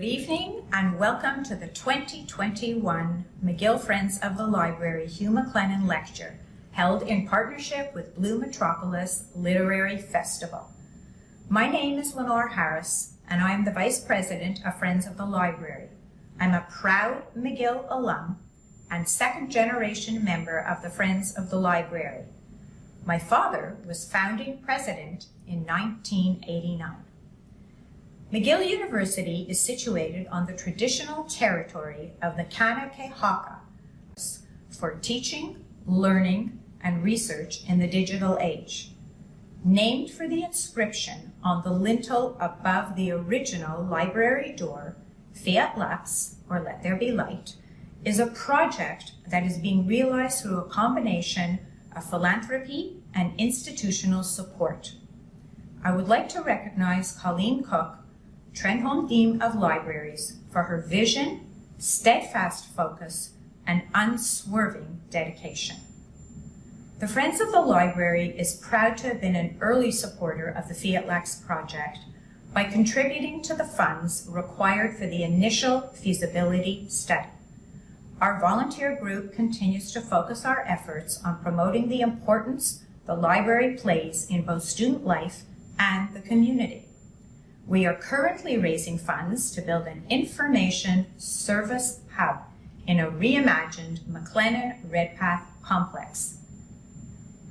Good evening and welcome to the 2021 McGill Friends of the Library Hugh MacLennan Lecture, held in partnership with Blue Metropolis Literary Festival. My name is Lenore Harris and I am the Vice President of Friends of the Library. I'm a proud McGill alum and second-generation member of the Friends of the Library. My father was founding president in 1989. McGill University is situated on the traditional territory of the Kanakehaka for teaching, learning, and research in the digital age. Named for the inscription on the lintel above the original library door, Fiat Lux, or Let There Be Light, is a project that is being realized through a combination of philanthropy and institutional support. I would like to recognize Colleen Cook, Trenholm Dean of Libraries, for her vision, steadfast focus, and unswerving dedication. The Friends of the Library is proud to have been an early supporter of the Fiat Lux project by contributing to the funds required for the initial feasibility study. Our volunteer group continues to focus our efforts on promoting the importance the library plays in both student life and the community. We are currently raising funds to build an information service hub in a reimagined MacLennan Redpath complex.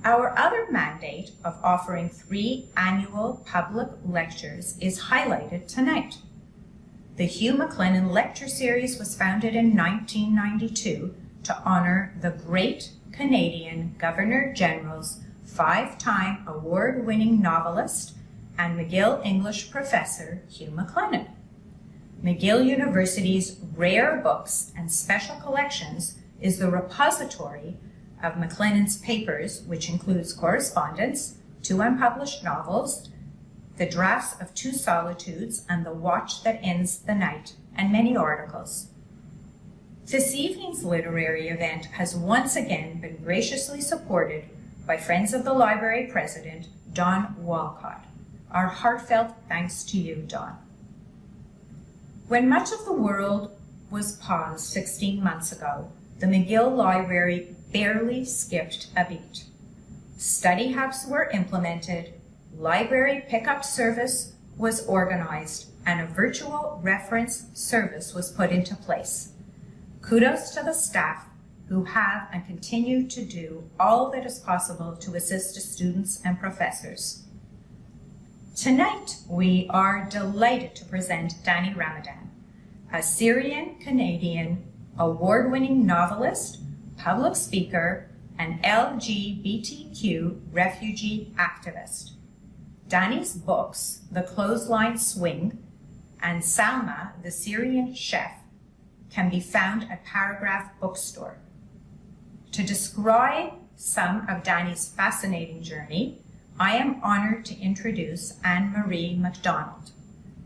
Our other mandate of offering 3 annual public lectures is highlighted tonight. The Hugh MacLennan Lecture Series was founded in 1992 to honor the great Canadian Governor-General's 5-time award-winning novelist and McGill English professor, Hugh MacLennan. McGill University's rare books and special collections is the repository of MacLennan's papers, which includes correspondence, 2 unpublished novels, the drafts of 2 solitudes, and The Watch That Ends the Night, and many articles. This evening's literary event has once again been graciously supported by Friends of the Library President, Don Walcott. Our heartfelt thanks to you, Don. When much of the world was paused 16 months ago, the McGill Library barely skipped a beat. Study hubs were implemented, library pickup service was organized, and a virtual reference service was put into place. Kudos to the staff who have and continue to do all that is possible to assist students and professors. Tonight, we are delighted to present Danny Ramadan, a Syrian-Canadian award-winning novelist, public speaker, and LGBTQ refugee activist. Danny's books, The Clothesline Swing and Salma, the Syrian Chef, can be found at Paragraph Bookstore. To describe some of Danny's fascinating journey, I am honored to introduce Anne-Marie MacDonald.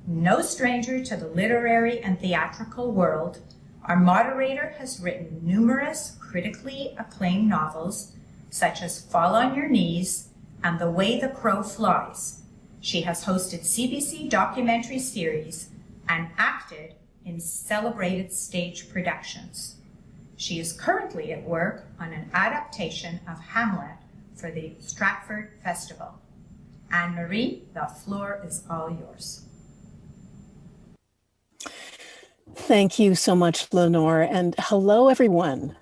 No stranger to the literary and theatrical world, our moderator has written numerous critically acclaimed novels, such as Fall on Your Knees and The Way the Crow Flies. She has hosted CBC documentary series and acted in celebrated stage productions. She is currently at work on an adaptation of Hamlet for the Stratford Festival. Anne-Marie, the floor is all yours. Thank you so much, Lenore, and hello, everyone.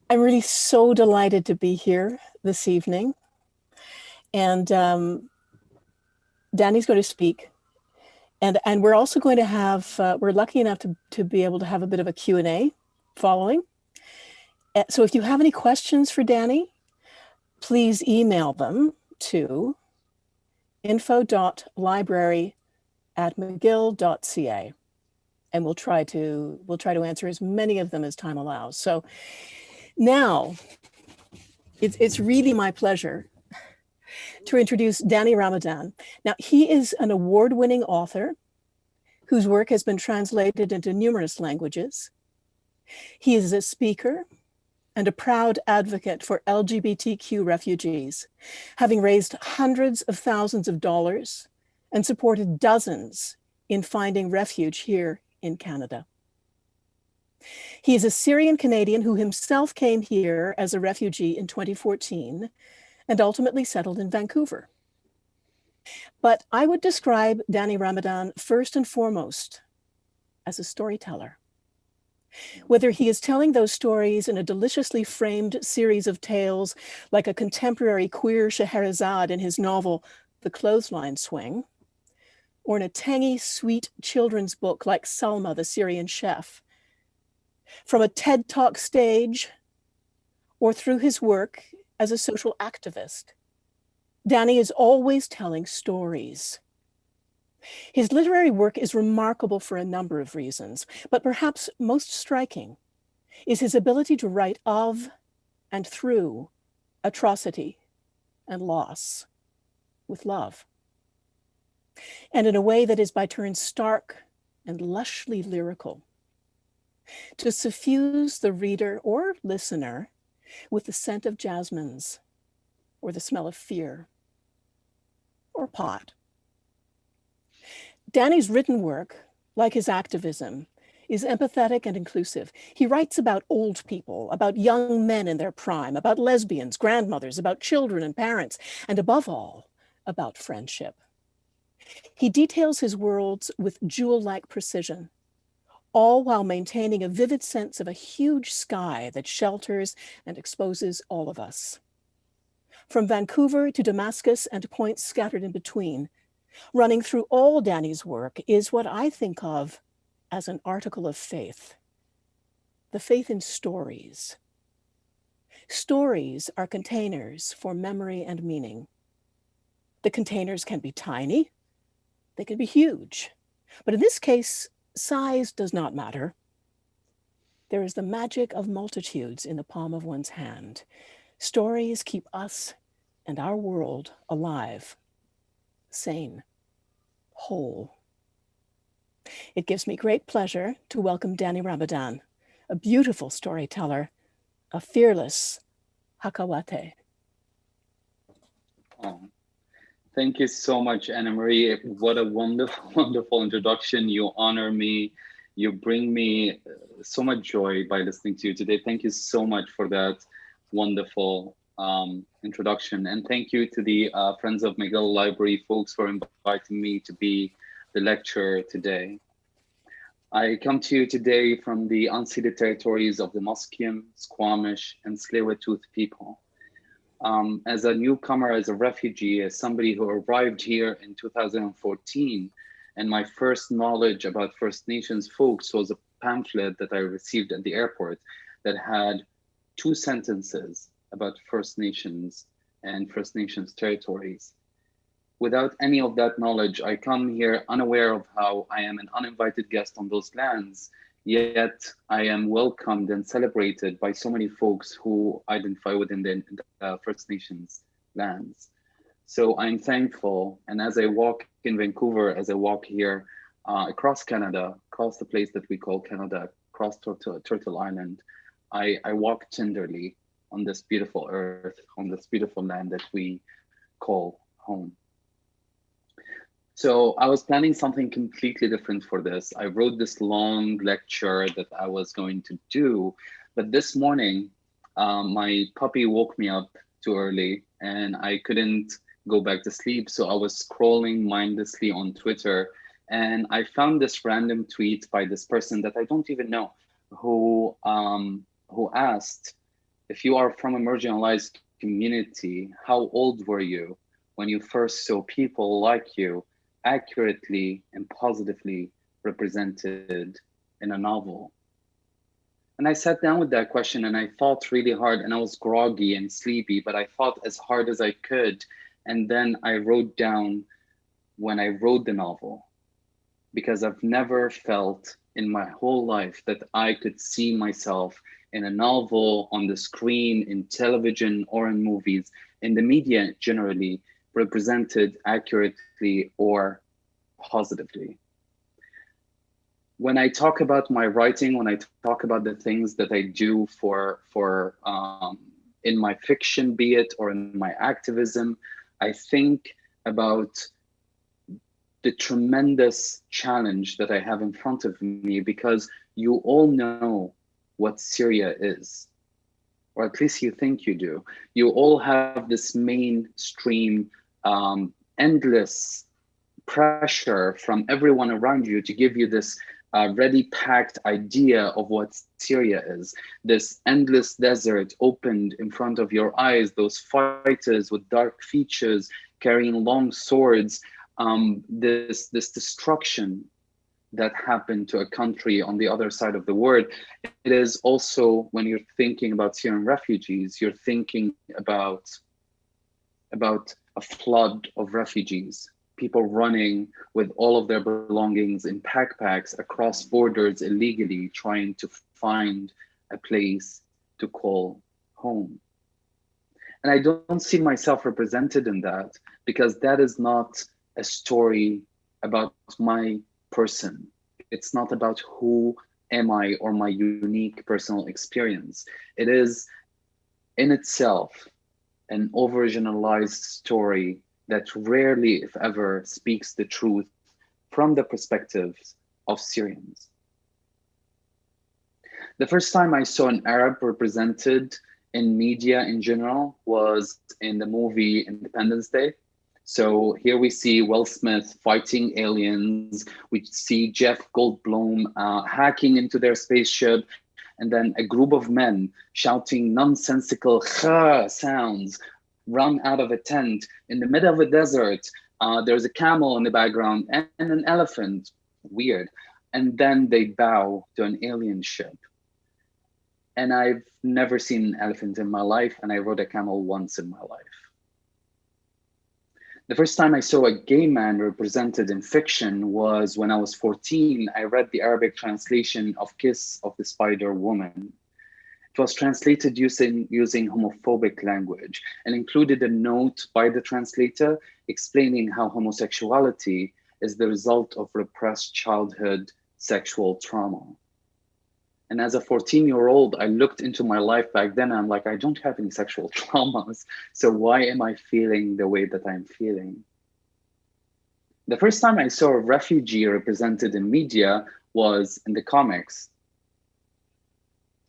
I'm really so delighted to be here this evening. And Danny's going to speak. And we're also going to have, we're lucky enough to be able to have a bit of a Q&A following. So if you have any questions for Danny, please email them to info.library@mcgill.ca. And we'll try to answer as many of them as time allows. So now it's really my pleasure to introduce Danny Ramadan. Now, he is an award-winning author whose work has been translated into numerous languages. He is a speaker and a proud advocate for LGBTQ refugees, having raised hundreds of thousands of dollars and supported dozens in finding refuge here in Canada. He is a Syrian-Canadian who himself came here as a refugee in 2014 and ultimately settled in Vancouver. But I would describe Danny Ramadan first and foremost as a storyteller. Whether he is telling those stories in a deliciously framed series of tales like a contemporary queer Scheherazade in his novel, The Clothesline Swing, or in a tangy, sweet children's book like Salma, the Syrian Chef, from a TED Talk stage, or through his work as a social activist, Danny is always telling stories. His literary work is remarkable for a number of reasons, but perhaps most striking is his ability to write of and through atrocity and loss with love, and in a way that is by turns stark and lushly lyrical, to suffuse the reader or listener with the scent of jasmines or the smell of fear or pot. Danny's written work, like his activism, is empathetic and inclusive. He writes about old people, about young men in their prime, about lesbians, grandmothers, about children and parents, and above all, about friendship. He details his worlds with jewel-like precision, all while maintaining a vivid sense of a huge sky that shelters and exposes all of us. From Vancouver to Damascus and points scattered in between, running through all Danny's work is what I think of as an article of faith, the faith in stories. Stories are containers for memory and meaning. The containers can be tiny, they can be huge, but in this case, size does not matter. There is the magic of multitudes in the palm of one's hand. Stories keep us and our world alive, sane, whole. It gives me great pleasure to welcome Danny Ramadan, a beautiful storyteller, a fearless Hakawate. Oh, thank you so much, Anna Marie. What a wonderful, wonderful introduction. You honor me. You bring me so much joy by listening to you today. Thank you so much for that wonderful introduction. And thank you to the Friends of McGill Library folks for inviting me to be the lecturer today. I come to you today from the unceded territories of the Musqueam, Squamish, and Tsleil-Waututh people. As a newcomer, as a refugee, as somebody who arrived here in 2014, and my first knowledge about First Nations folks was a pamphlet that I received at the airport that had 2 sentences about First Nations and First Nations territories. Without any of that knowledge, I come here unaware of how I am an uninvited guest on those lands, yet I am welcomed and celebrated by so many folks who identify within the First Nations lands. So I'm thankful, and as I walk in Vancouver, as I walk here across Canada, across the place that we call Canada, across Turtle Island, I walk tenderly on this beautiful earth, on this beautiful land that we call home. So I was planning something completely different for this. I wrote this long lecture that I was going to do, but this morning, my puppy woke me up too early and I couldn't go back to sleep. So I was scrolling mindlessly on Twitter and I found this random tweet by this person that I don't even know, who asked, if you are from a marginalized community, how old were you when you first saw people like you accurately and positively represented in a novel? And I sat down with that question and I thought really hard, and I was groggy and sleepy, but I thought as hard as I could. And then I wrote down when I wrote the novel, because I've never felt in my whole life that I could see myself in a novel, on the screen, in television, or in movies, in the media generally, represented accurately or positively. When I talk about my writing, when I talk about the things that I do for in my fiction, be it, or in my activism, I think about the tremendous challenge that I have in front of me, because you all know what Syria is, or at least you think you do. You all have this mainstream, endless pressure from everyone around you to give you this ready-packed idea of what Syria is. This endless desert opened in front of your eyes, those fighters with dark features carrying long swords, this destruction that happened to a country on the other side of the world. It is also, when you're thinking about Syrian refugees, you're thinking about a flood of refugees, people running with all of their belongings in backpacks across borders illegally, trying to find a place to call home. And I don't see myself represented in that, because that is not a story about my person. It's not about who am I or my unique personal experience. It is in itself an overgeneralized story that rarely, if ever, speaks the truth from the perspectives of Syrians. The first time I saw an Arab represented in media in general was in the movie Independence Day. So here we see Will Smith fighting aliens. We see Jeff Goldblum hacking into their spaceship, and then a group of men shouting nonsensical sounds run out of a tent in the middle of a desert. There's a camel in the background and an elephant, weird. And then they bow to an alien ship. And I've never seen an elephant in my life, and I rode a camel once in my life. The first time I saw a gay man represented in fiction was when I was 14. I read the Arabic translation of Kiss of the Spider Woman. It was translated using homophobic language and included a note by the translator explaining how homosexuality is the result of repressed childhood sexual trauma. And as a 14-year-old, I looked into my life back then and I'm like, I don't have any sexual traumas. So why am I feeling the way that I'm feeling? The first time I saw a refugee represented in media was in the comics.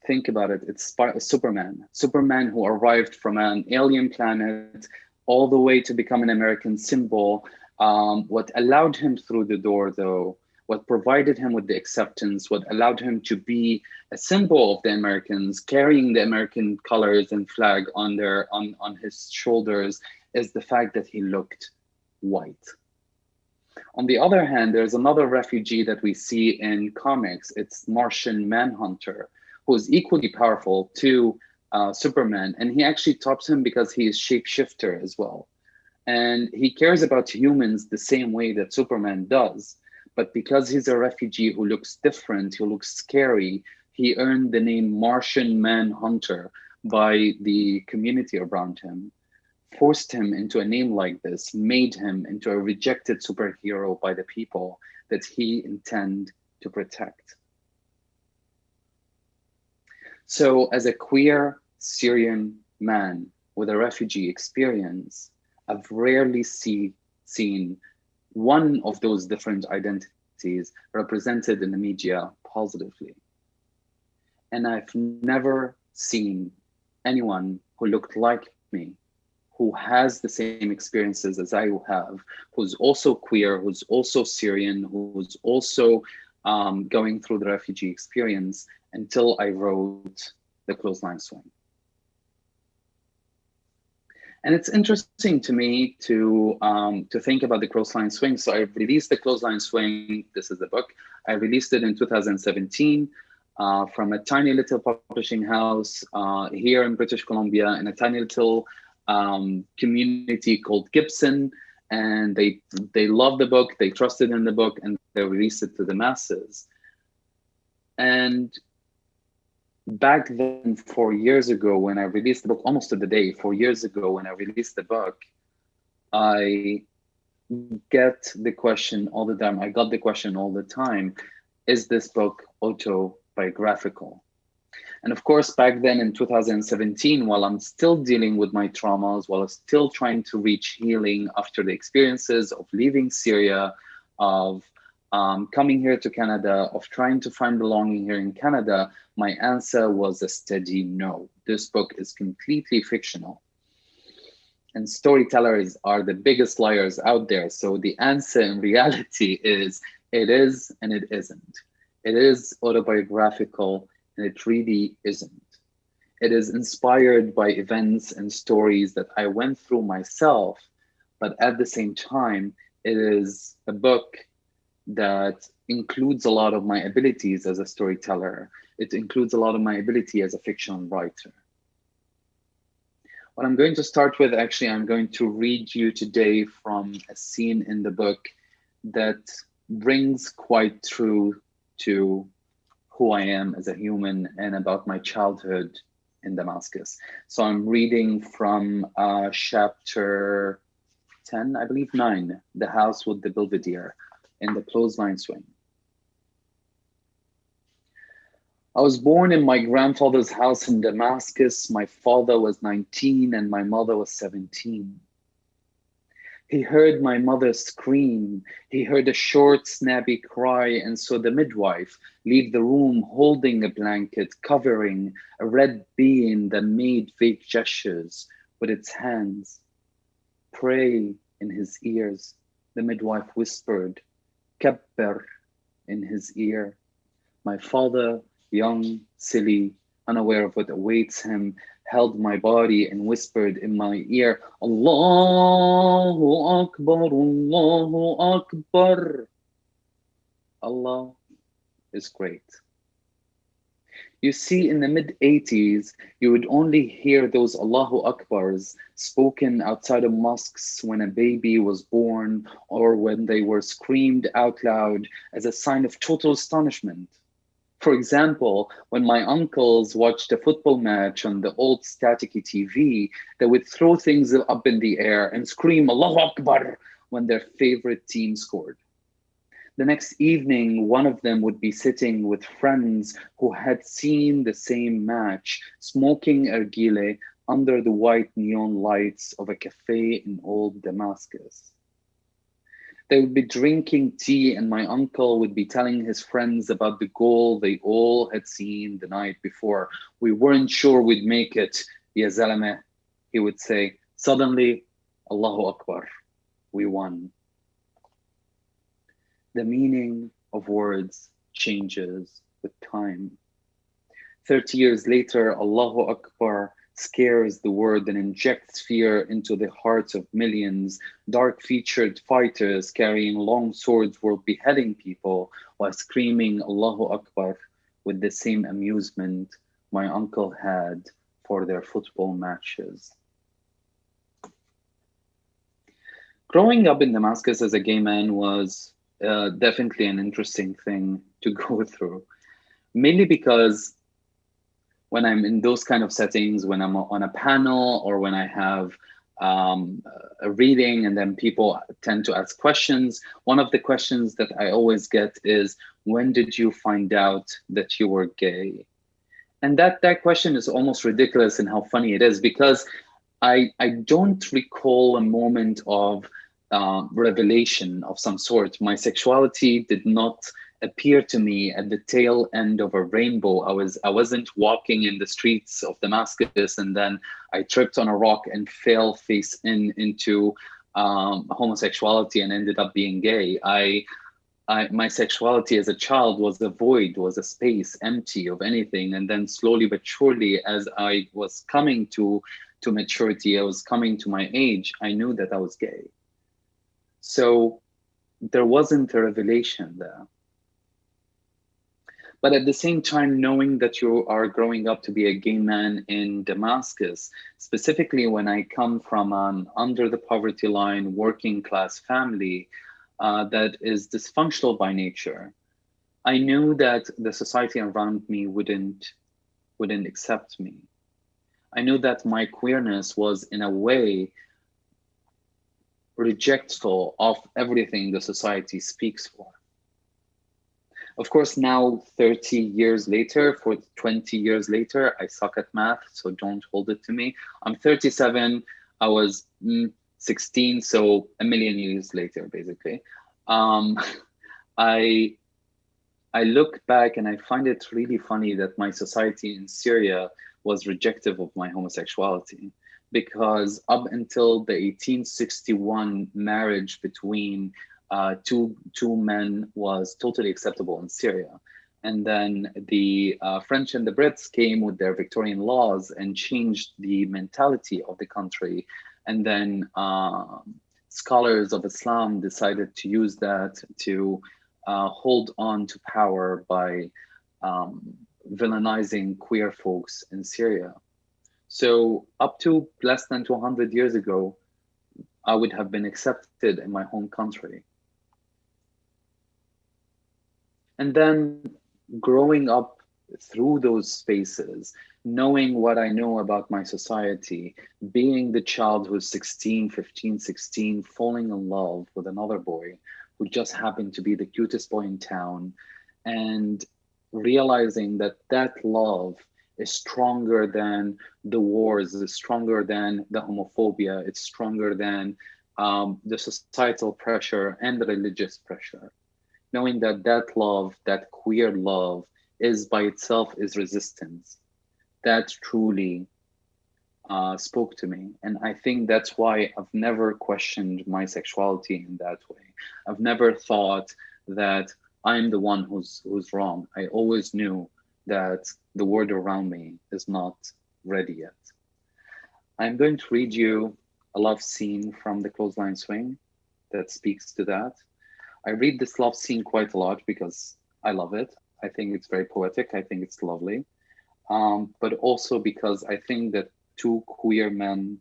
Think about it, it's Superman. Superman who arrived from an alien planet all the way to become an American symbol. What allowed him through the door though, what provided him with the acceptance, what allowed him to be a symbol of the Americans, carrying the American colors and flag on his shoulders, is the fact that he looked white. On the other hand, there's another refugee that we see in comics. It's Martian Manhunter, who is equally powerful to Superman. And he actually tops him because he is shapeshifter as well. And he cares about humans the same way that Superman does. But because he's a refugee who looks different, who looks scary, he earned the name Martian Manhunter by the community around him, forced him into a name like this, made him into a rejected superhero by the people that he intended to protect. So as a queer Syrian man with a refugee experience, I've rarely seen one of those different identities represented in the media positively. And I've never seen anyone who looked like me, who has the same experiences as I have, who's also queer, who's also Syrian, who's also going through the refugee experience, until I wrote the Clothesline Swing. And it's interesting to me to think about the Clothesline Swing. So I released the Clothesline Swing, this is the book. I released it in 2017 from a tiny little publishing house here in British Columbia, in a tiny little community called Gibson. And they loved the book, they trusted in the book, and they released it to the masses. And back then, 4 years ago, when I released the book, almost to the day, 4 years ago, when I released the book, I get the question all the time. I got the question all the time, is this book autobiographical? And of course, back then in 2017, while I'm still dealing with my traumas, while I'm still trying to reach healing after the experiences of leaving Syria, of coming here to Canada, of trying to find belonging here in Canada, my answer was a steady no. This book is completely fictional. And storytellers are the biggest liars out there. So the answer in reality is it is and it isn't. It is autobiographical and it really isn't. It is inspired by events and stories that I went through myself, but at the same time, it is a book that includes a lot of my abilities as a storyteller. It includes a lot of my ability as a fiction writer. What I'm going to start with, actually, I'm going to read you today from a scene in the book that rings quite true to who I am as a human and about my childhood in Damascus. So I'm reading from chapter 10, I believe 9, The House with the Belvedere in the Clothesline Swing. I was born in my grandfather's house in Damascus. My father was 19 and my mother was 17. He heard my mother scream. He heard a short, snappy cry and saw the midwife leave the room holding a blanket, covering a red being that made vague gestures with its hands. Pray in his ears, the midwife whispered. Kabbar in his ear. My father, young, silly, unaware of what awaits him, held my body and whispered in my ear, Allahu Akbar, Allahu Akbar. Allah is great. You see, in the mid-80s, you would only hear those Allahu Akbars spoken outside of mosques when a baby was born or when they were screamed out loud as a sign of total astonishment. For example, when my uncles watched a football match on the old staticky TV, they would throw things up in the air and scream Allahu Akbar when their favorite team scored. The next evening, one of them would be sitting with friends who had seen the same match, smoking argile under the white neon lights of a cafe in old Damascus. They would be drinking tea and my uncle would be telling his friends about the goal they all had seen the night before. We weren't sure we'd make it, ya zalame, he would say. Suddenly, Allahu Akbar, we won. The meaning of words changes with time. 30 years later, Allahu Akbar scares the word and injects fear into the hearts of millions. Dark-featured fighters carrying long swords were beheading people while screaming Allahu Akbar with the same amusement my uncle had for their football matches. Growing up in Damascus as a gay man was definitely an interesting thing to go through, mainly because when I'm in those kind of settings, when I'm on a panel or when I have a reading and then people tend to ask questions, one of the questions that I always get is, when did you find out that you were gay? And that question is almost ridiculous in how funny it is, because I don't recall a moment of revelation of some sort. My sexuality did not appear to me at the tail end of a rainbow. I wasn't walking in the streets of Damascus and then I tripped on a rock and fell face into homosexuality and ended up being gay. My sexuality as a child was a void, was a space empty of anything. And then slowly but surely, as I was coming to maturity, I was coming to my age, I knew that I was gay. So there wasn't a revelation there. But at the same time, knowing that you are growing up to be a gay man in Damascus, specifically when I come from an under the poverty line, working class family that is dysfunctional by nature, I knew that the society around me wouldn't accept me. I knew that my queerness was in a way rejectful of everything the society speaks for. Of course, now 30 years later, 20 years later, I suck at math, so don't hold it to me. I'm 37, I was 16, so a million years later, basically. Um, I I look back and I find it really funny that my society in Syria was rejective of my homosexuality, because up until the 1861 marriage between two men was totally acceptable in Syria. And then the French and the Brits came with their Victorian laws and changed the mentality of the country. And then scholars of Islam decided to use that to hold on to power by villainizing queer folks in Syria. So up to less than 200 years ago, I would have been accepted in my home country. And then growing up through those spaces, knowing what I know about my society, being the child who's 16, 15, 16, falling in love with another boy who just happened to be the cutest boy in town, and realizing that that love is stronger than the wars, is stronger than the homophobia, it's stronger than the societal pressure and the religious pressure. Knowing that that love, that queer love, is by itself is resistance. That truly spoke to me. And I think that's why I've never questioned my sexuality in that way. I've never thought that I'm the one who's wrong. I always knew that the world around me is not ready yet. I'm going to read you a love scene from the Clothesline Swing that speaks to that. I read this love scene quite a lot because I love it. I think it's very poetic. I think it's lovely. But also because I think that two queer men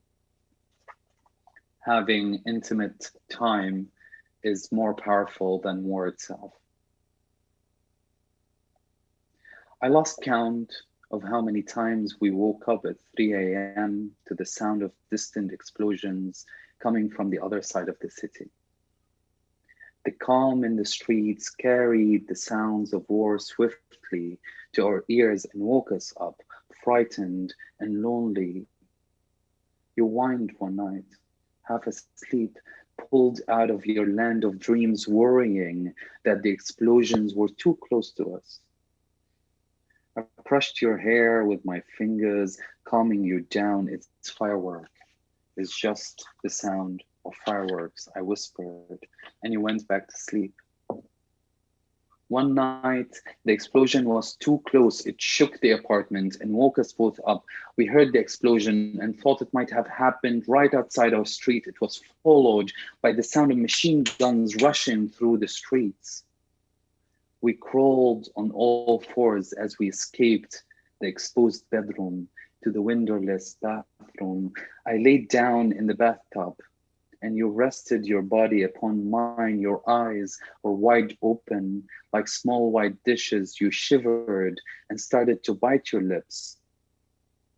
having intimate time is more powerful than war itself. I lost count of how many times we woke up at 3 a.m. to the sound of distant explosions coming from the other side of the city. The calm in the streets carried the sounds of war swiftly to our ears and woke us up, frightened and lonely. You whined one night, half asleep, pulled out of your land of dreams, worrying that the explosions were too close to us. I brushed your hair with my fingers, calming you down. It's firework. It's just the sound of fireworks, I whispered, and you went back to sleep. One night, the explosion was too close. It shook the apartment and woke us both up. We heard the explosion and thought it might have happened right outside our street. It was followed by the sound of machine guns rushing through the streets. We crawled on all fours as we escaped the exposed bedroom to the windowless bathroom. I laid down in the bathtub, and you rested your body upon mine. Your eyes were wide open, like small white dishes. You shivered and started to bite your lips.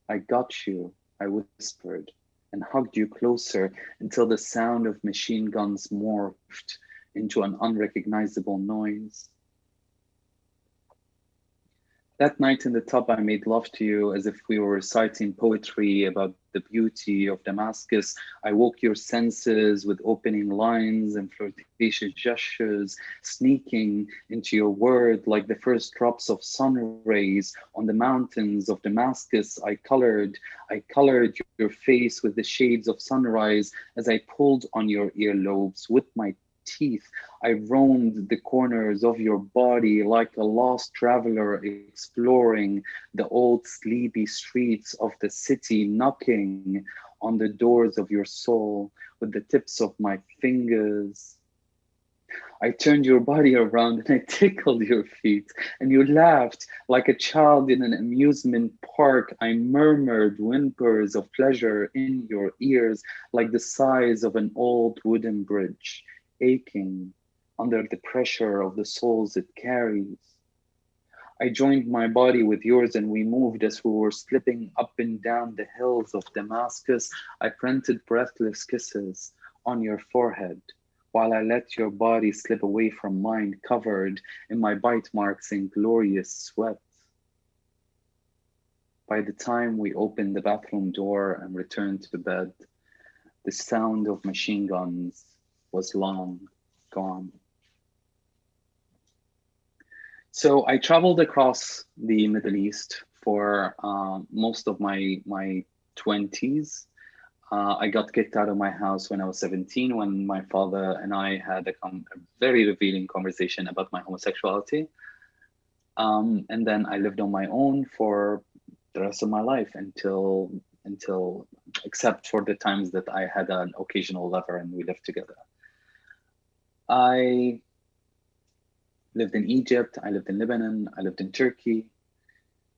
I got you, I whispered, and hugged you closer until the sound of machine guns morphed into an unrecognizable noise. That night in the tub, I made love to you as if we were reciting poetry about the beauty of Damascus. I woke your senses with opening lines and flirtatious gestures, sneaking into your word like the first drops of sun rays on the mountains of Damascus. I colored your face with the shades of sunrise as I pulled on your earlobes with my teeth. I roamed the corners of your body like a lost traveler exploring the old sleepy streets of the city, knocking on the doors of your soul with the tips of my fingers. I turned your body around and I tickled your feet, and you laughed like a child in an amusement park. I murmured whimpers of pleasure in your ears like the sighs of an old wooden bridge, aching under the pressure of the souls it carries. I joined my body with yours and we moved as we were slipping up and down the hills of Damascus. I printed breathless kisses on your forehead while I let your body slip away from mine, covered in my bite marks and glorious sweat. By the time we opened the bathroom door and returned to bed, the sound of machine guns was long gone. So I traveled across the Middle East for most of my 20s. I got kicked out of my house when I was 17, when my father and I had a very revealing conversation about my homosexuality. And then I lived on my own for the rest of my life until except for the times that I had an occasional lover and we lived together. I lived in Egypt, I lived in Lebanon, I lived in Turkey.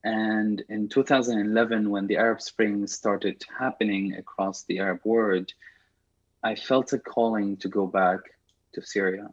And in 2011, when the Arab Spring started happening across the Arab world, I felt a calling to go back to Syria.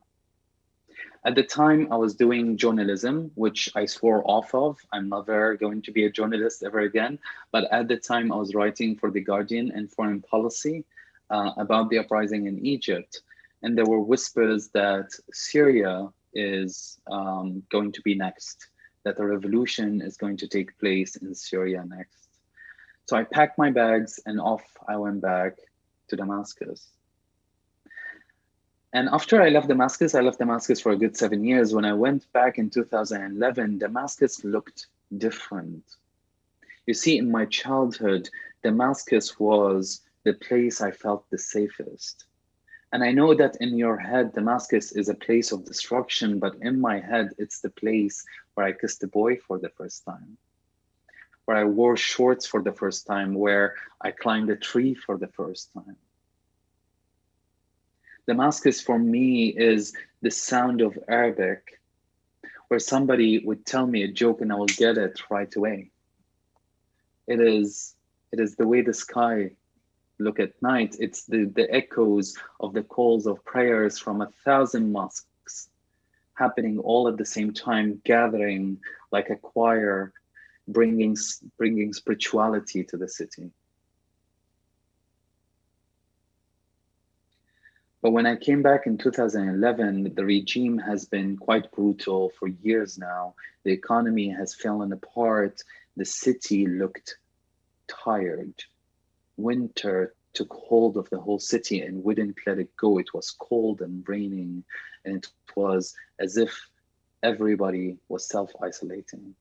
At the time, I was doing journalism, which I swore off of. I'm never going to be a journalist ever again. But at the time, I was writing for The Guardian and Foreign Policy about the uprising in Egypt. And there were whispers that Syria is going to be next, that a revolution is going to take place in Syria next. So I packed my bags and off I went back to Damascus. And after I left Damascus for a good 7 years. When I went back in 2011, Damascus looked different. You see, in my childhood, Damascus was the place I felt the safest. And I know that in your head, Damascus is a place of destruction, but in my head, it's the place where I kissed a boy for the first time, where I wore shorts for the first time, where I climbed a tree for the first time. Damascus for me is the sound of Arabic, where somebody would tell me a joke and I will get it right away. It is the way the sky look at night. It's the echoes of the calls of prayers from 1,000 mosques happening all at the same time, gathering like a choir, bringing spirituality to the city. But when I came back in 2011, the regime has been quite brutal for years now. The economy has fallen apart. The city looked tired. Winter took hold of the whole city and wouldn't let it go. It was cold and raining, and it was as if everybody was self-isolating.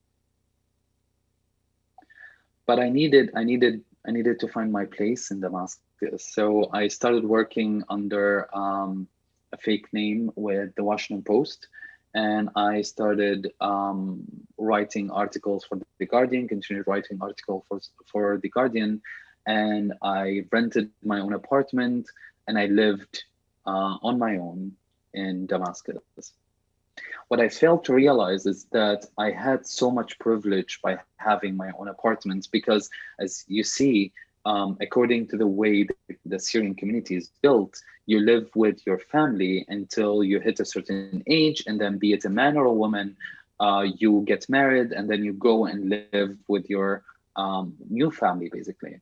But I needed to find my place in Damascus. So I started working under a fake name with the Washington Post, and I started writing articles for The Guardian, continued writing articles for The Guardian, and I rented my own apartment and I lived on my own in Damascus. What I failed to realize is that I had so much privilege by having my own apartments because, as you see, according to the way the Syrian community is built, you live with your family until you hit a certain age, and then be it a man or a woman, you get married, and then you go and live with your new family, basically.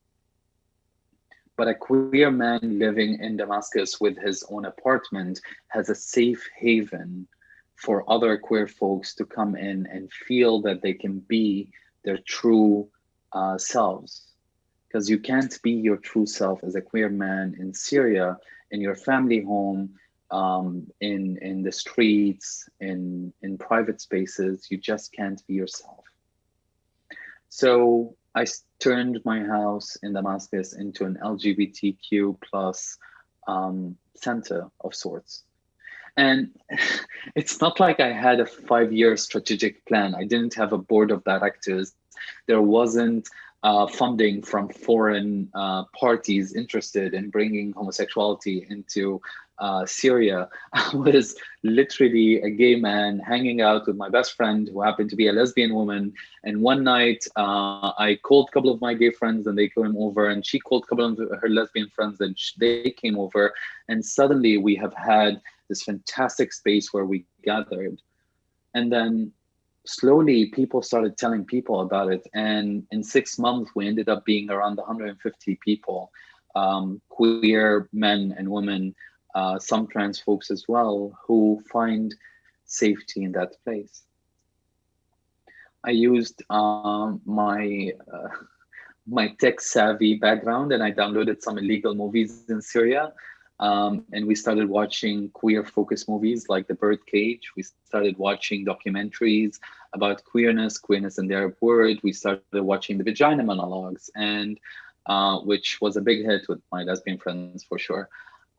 But a queer man living in Damascus with his own apartment has a safe haven for other queer folks to come in and feel that they can be their true selves. Because you can't be your true self as a queer man in Syria, in your family home, in the streets, in private spaces. You just can't be yourself. So I turned my house in Damascus into an LGBTQ plus center of sorts. And it's not like I had a 5-year strategic plan. I didn't have a board of directors. There wasn't funding from foreign parties interested in bringing homosexuality into Syria. I was literally a gay man hanging out with my best friend who happened to be a lesbian woman. And one night I called a couple of my gay friends and they came over, and she called a couple of her lesbian friends and they came over. And suddenly we have had this fantastic space where we gathered. And then slowly people started telling people about it. And in 6 months, we ended up being around 150 people, queer men and women, some trans folks as well, who find safety in that place. I used my tech savvy background, and I downloaded some illegal movies in Syria. And we started watching queer focused movies like The Birdcage. We started watching documentaries about queerness in the Arab world. We started watching the Vagina Monologues, and which was a big hit with my lesbian friends for sure.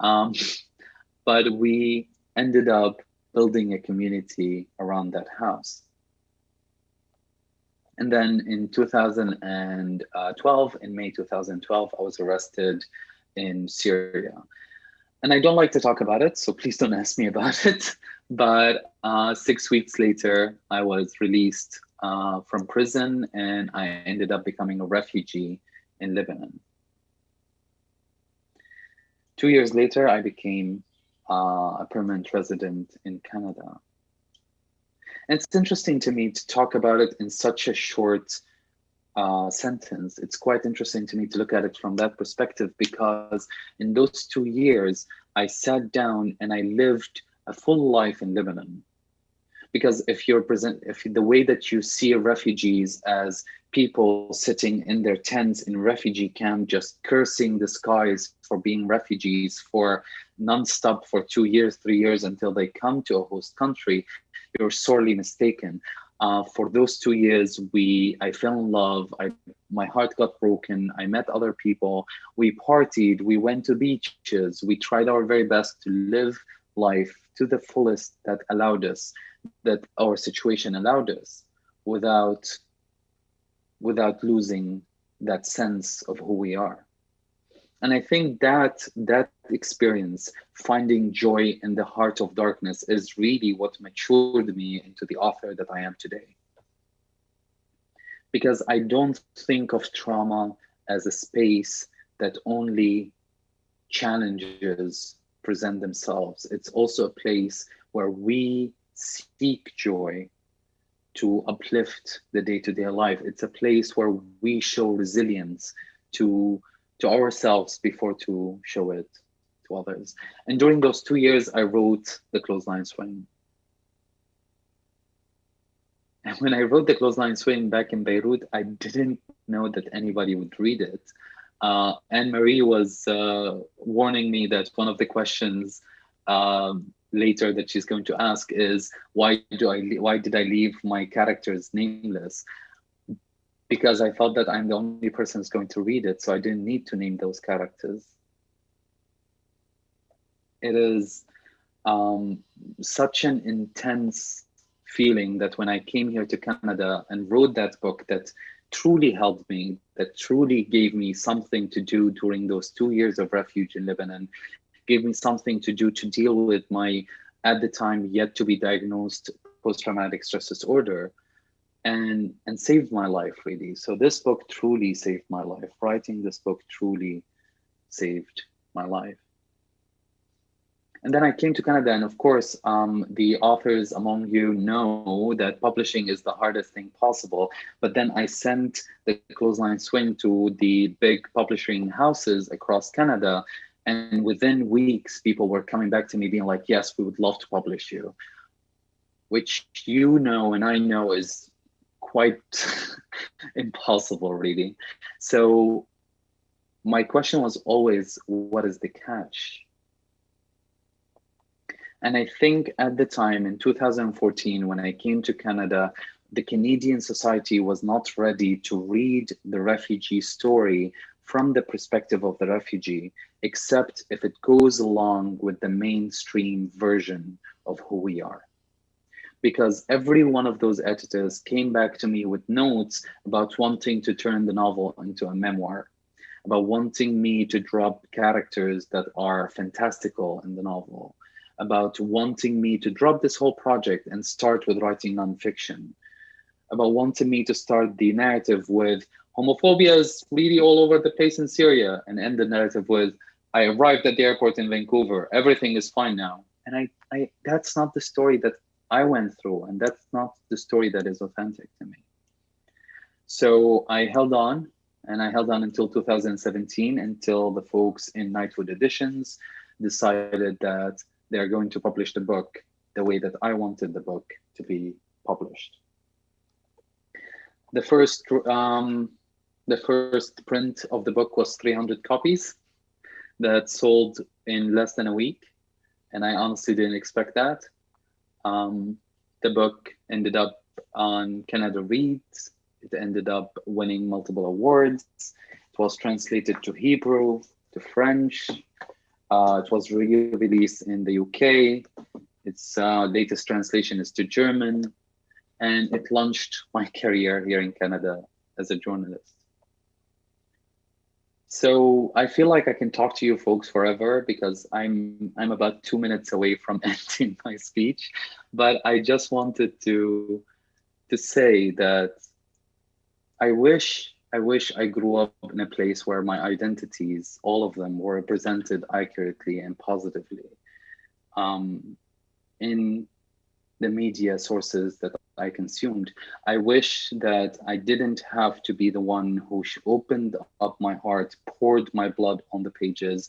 But we ended up building a community around that house. And then in 2012, in May 2012, I was arrested in Syria. And I don't like to talk about it, so please don't ask me about it. But 6 weeks later, I was released from prison, and I ended up becoming a refugee in Lebanon. 2 years later, I became a permanent resident in Canada. And it's interesting to me to talk about it in such a short sentence. It's quite interesting to me to look at it from that perspective, because in those 2 years, I sat down and I lived a full life in Lebanon. Because if the way that you see refugees as people sitting in their tents in refugee camp, just cursing the skies for being refugees for nonstop for 2 years, 3 years until they come to a host country, you're sorely mistaken. For those 2 years, I fell in love. My heart got broken. I met other people. We partied. We went to beaches. We tried our very best to live life to the fullest that our situation allowed us, without losing that sense of who we are. And I think that experience, finding joy in the heart of darkness, is really what matured me into the author that I am today. Because I don't think of trauma as a space that only challenges present themselves. It's also a place where we seek joy to uplift the day-to-day life. It's a place where we show resilience to ourselves before to show it to others. And during those 2 years, I wrote the Clothesline Swing. And when I wrote the Clothesline Swing back in Beirut, I didn't know that anybody would read it. Anne-Marie was warning me that one of the questions later that she's going to ask is, why did I leave my characters nameless? Because I felt that I'm the only person who's going to read it, so I didn't need to name those characters. It is such an intense feeling that when I came here to Canada and wrote that book, that truly helped me, that truly gave me something to do during those 2 years of refuge in Lebanon, gave me something to do to deal with my, at the time, yet to be diagnosed post-traumatic stress disorder, and saved my life, really. So this book truly saved my life. Writing this book truly saved my life. And then I came to Canada, and of course, the authors among you know that publishing is the hardest thing possible. But then I sent the Clothesline Swing to the big publishing houses across Canada. And within weeks, people were coming back to me being like, yes, we would love to publish you. Which you know and I know is quite impossible, really. So my question was always, what is the catch? And I think at the time in 2014, when I came to Canada, the Canadian society was not ready to read the refugee story from the perspective of the refugee, except if it goes along with the mainstream version of who we are. Because every one of those editors came back to me with notes about wanting to turn the novel into a memoir, about wanting me to drop characters that are fantastical in the novel, about wanting me to drop this whole project and start with writing nonfiction, about wanting me to start the narrative with homophobia is really all over the place in Syria, and end the narrative with, I arrived at the airport in Vancouver, everything is fine now. And I that's not the story that I went through, and that's not the story that is authentic to me. So I held on, and I held on until 2017, until the folks in Nightwood Editions decided that they're going to publish the book the way that I wanted the book to be published. The first print of the book was 300 copies that sold in less than a week, and I honestly didn't expect that. The book ended up on Canada Reads. It ended up winning multiple awards. It was translated to Hebrew, to French. It was released in the UK. Its latest translation is to German, and it launched my career here in Canada as a journalist. So I feel like I can talk to you folks forever because I'm about 2 minutes away from ending my speech, but I just wanted to say that I wish I grew up in a place where my identities, all of them, were represented accurately and positively in the media sources that I consumed. I wish that I didn't have to be the one who opened up my heart, poured my blood on the pages,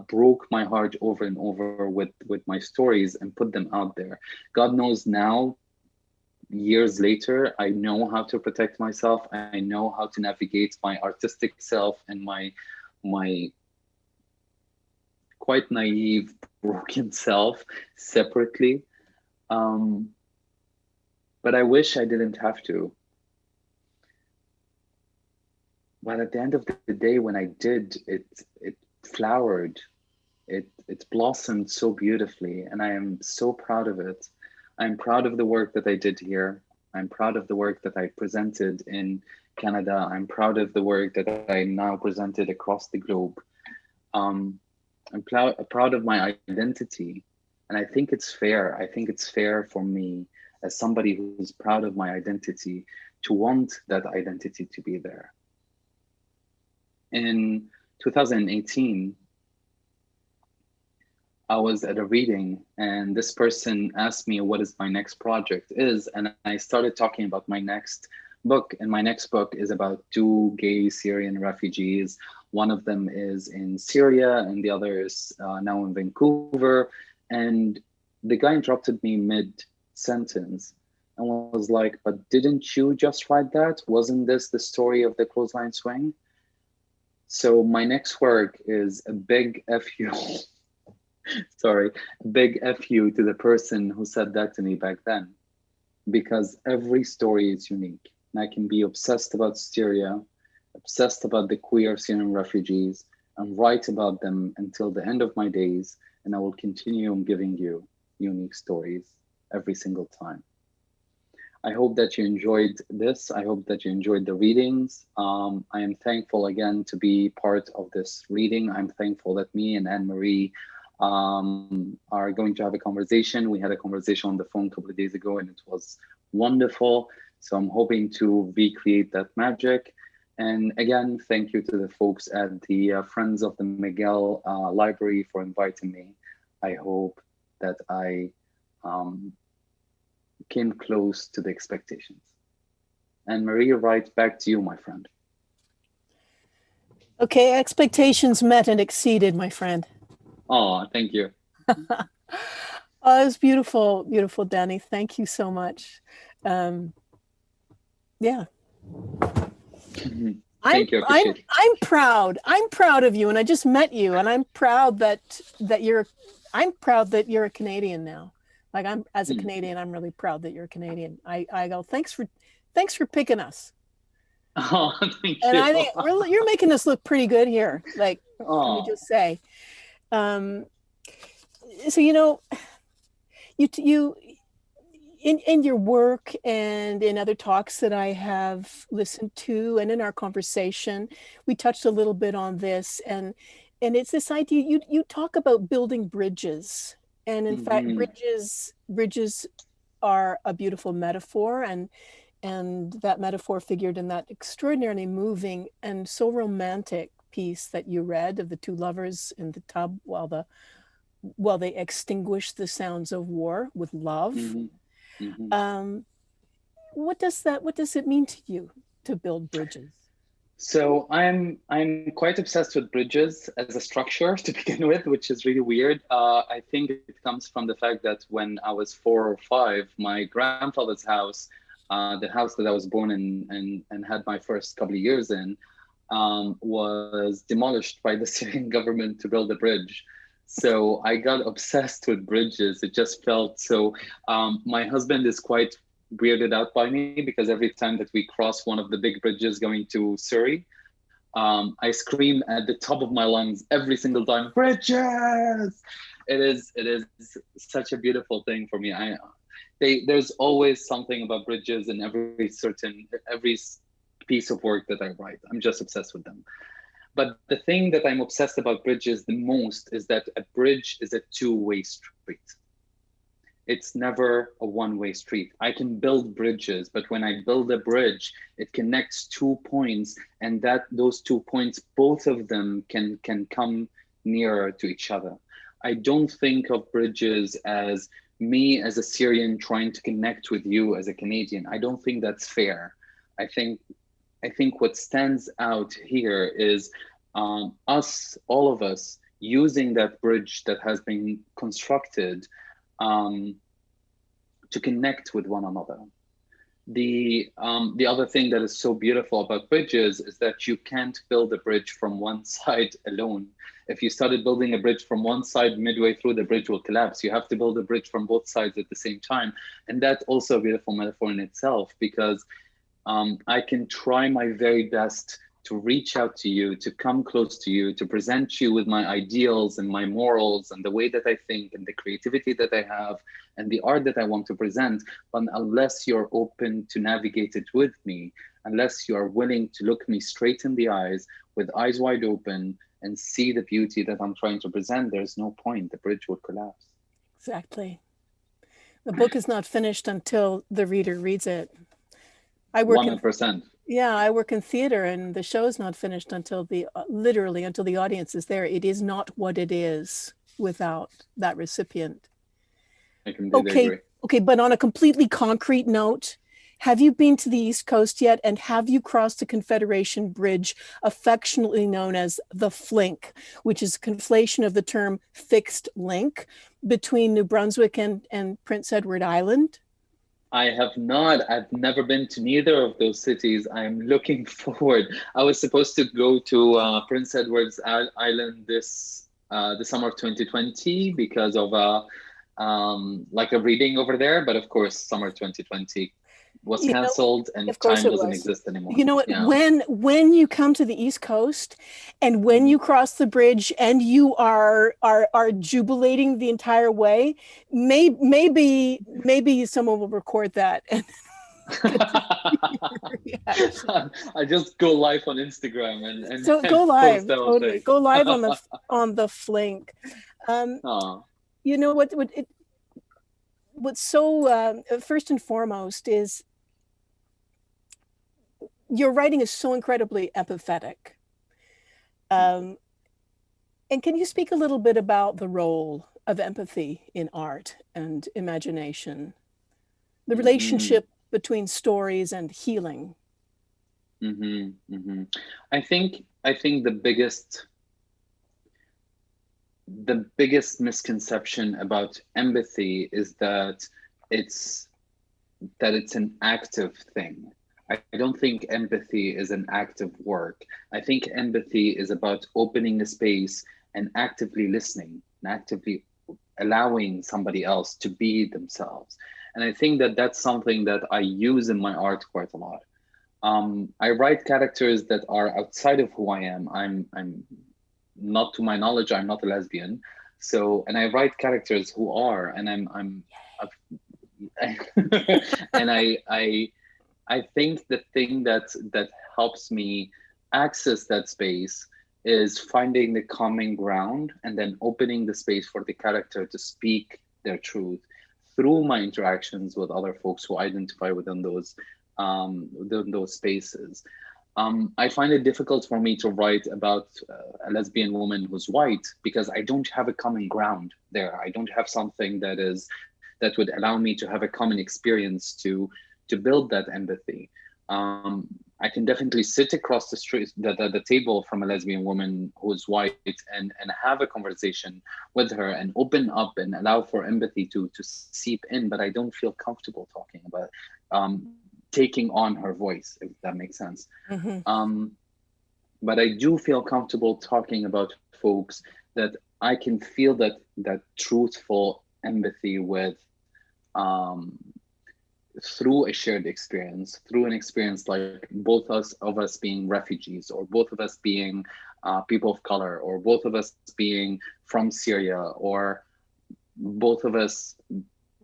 broke my heart over and over with my stories and put them out there. God knows now, years later, I know how to protect myself. I know how to navigate my artistic self and my quite naive, broken self separately. But I wish I didn't have to. But at the end of the day, when I did, it flowered. It blossomed so beautifully, and I am so proud of it. I'm proud of the work that I did here. I'm proud of the work that I presented in Canada. I'm proud of the work that I now presented across the globe. I'm proud of my identity. And I think it's fair. I think it's fair for me as somebody who's proud of my identity to want that identity to be there. In 2018, I was at a reading and this person asked me what is my next project is, and I started talking about my next book. And my next book is about two gay Syrian refugees. One of them is in Syria and the other is now in Vancouver. And the guy interrupted me mid-sentence and was like, but didn't you just write that? Wasn't this the story of the Clothesline Swing? So my next work is a big FU. Sorry, a big FU to the person who said that to me back then, because every story is unique. And I can be obsessed about Syria, obsessed about the queer Syrian refugees, and write about them until the end of my days. And I will continue giving you unique stories every single time. I hope that you enjoyed this. I hope that you enjoyed the readings. I am thankful again to be part of this reading. I'm thankful that me and Anne-Marie are going to have a conversation. We had a conversation on the phone a couple of days ago and it was wonderful. So I'm hoping to recreate that magic. And again, thank you to the folks at the Friends of the Miguel Library for inviting me. I hope that I came close to the expectations. And Marie, right back to you, my friend. Okay, expectations met and exceeded, my friend. Oh, thank you. Oh, it was beautiful, beautiful, Danny. Thank you so much. Yeah. Thank you. I'm proud. I'm proud of you, and I just met you, and I'm proud that you're a Canadian now. Like as a Canadian, I'm really proud that you're a Canadian. I go, thanks for picking us. Oh, thank you. And I think you're making us look pretty good here. Like, let me just say. So you in your work and in other talks that I have listened to and in our conversation, we touched a little bit on this, and it's this idea you talk about building bridges, and in fact bridges are a beautiful metaphor, and that metaphor figured in that extraordinarily moving and so romantic piece that you read of the two lovers in the tub while they extinguish the sounds of war with love. What does it mean to you to build bridges? So I'm quite obsessed with bridges as a structure to begin with, which is really weird. I think it comes from the fact that when I was 4 or 5, my grandfather's house, the house that I was born in and had my first couple of years in, was demolished by the Syrian government to build a bridge. So I got obsessed with bridges. It just felt so. My husband is quite weirded out by me because every time that we cross one of the big bridges going to Surrey, I scream at the top of my lungs every single time, bridges! It is such a beautiful thing for me. There's always something about bridges in every piece of work that I write. I'm just obsessed with them. But the thing that I'm obsessed about bridges the most is that a bridge is a two-way street. It's never a one-way street. I can build bridges, but when I build a bridge, it connects 2 points, and those 2 points, both of them can come nearer to each other. I don't think of bridges as me as a Syrian trying to connect with you as a Canadian. I don't think that's fair. I think what stands out here is us, all of us, using that bridge that has been constructed to connect with one another. The other thing that is so beautiful about bridges is that you can't build a bridge from one side alone. If you started building a bridge from one side, midway through, the bridge will collapse. You have to build a bridge from both sides at the same time. And that's also a beautiful metaphor in itself, because I can try my very best to reach out to you, to come close to you, to present you with my ideals and my morals and the way that I think and the creativity that I have and the art that I want to present. But unless you're open to navigate it with me, unless you are willing to look me straight in the eyes with eyes wide open and see the beauty that I'm trying to present, there's no point. The bridge would collapse. Exactly. The book is not finished until the reader reads it. I work 100%. I work in theater, and the show is not finished until literally until the audience is there. It is not what it is without that recipient. I completely agree. Okay, but on a completely concrete note, have you been to the East Coast yet? And have you crossed the Confederation Bridge, affectionately known as the Flink, which is a conflation of the term fixed link between New Brunswick and Prince Edward Island? I have not. I've never been to neither of those cities. I'm looking forward. I was supposed to go to Prince Edward's Island this the summer of 2020 because of like a reading over there. But of course, summer 2020 was canceled and time doesn't exist anymore. You know what? Yeah. When you come to the East Coast and when you cross the bridge and you are jubilating the entire way, maybe someone will record that. I just go live on Instagram and so go live. Totally. Go live on the Flink. You know what's so first and foremost is your writing is so incredibly empathetic. And can you speak a little bit about the role of empathy in art and imagination, the relationship between stories and healing? I think the biggest misconception about empathy is that it's an active thing. I don't think empathy is an active work. I think empathy is about opening a space and actively listening and actively allowing somebody else to be themselves. And I think that that's something that I use in my art quite a lot. I write characters that are outside of who I am. I'm not, to my knowledge, I'm not a lesbian. So, and I write characters who are, and and I think the thing that helps me access that space is finding the common ground and then opening the space for the character to speak their truth through my interactions with other folks who identify within those spaces. I find it difficult for me to write about a lesbian woman who's white because I don't have a common ground there. I don't have something that would allow me to have a common experience to build that empathy. I can definitely sit across the street, the table from a lesbian woman who's white and have a conversation with her and open up and allow for empathy to seep in, but I don't feel comfortable talking about taking on her voice, if that makes sense. but I do feel comfortable talking about folks that I can feel that truthful empathy with, um, through a shared experience, through an experience like both of us being refugees, or both of us being people of color, or both of us being from Syria, or both of us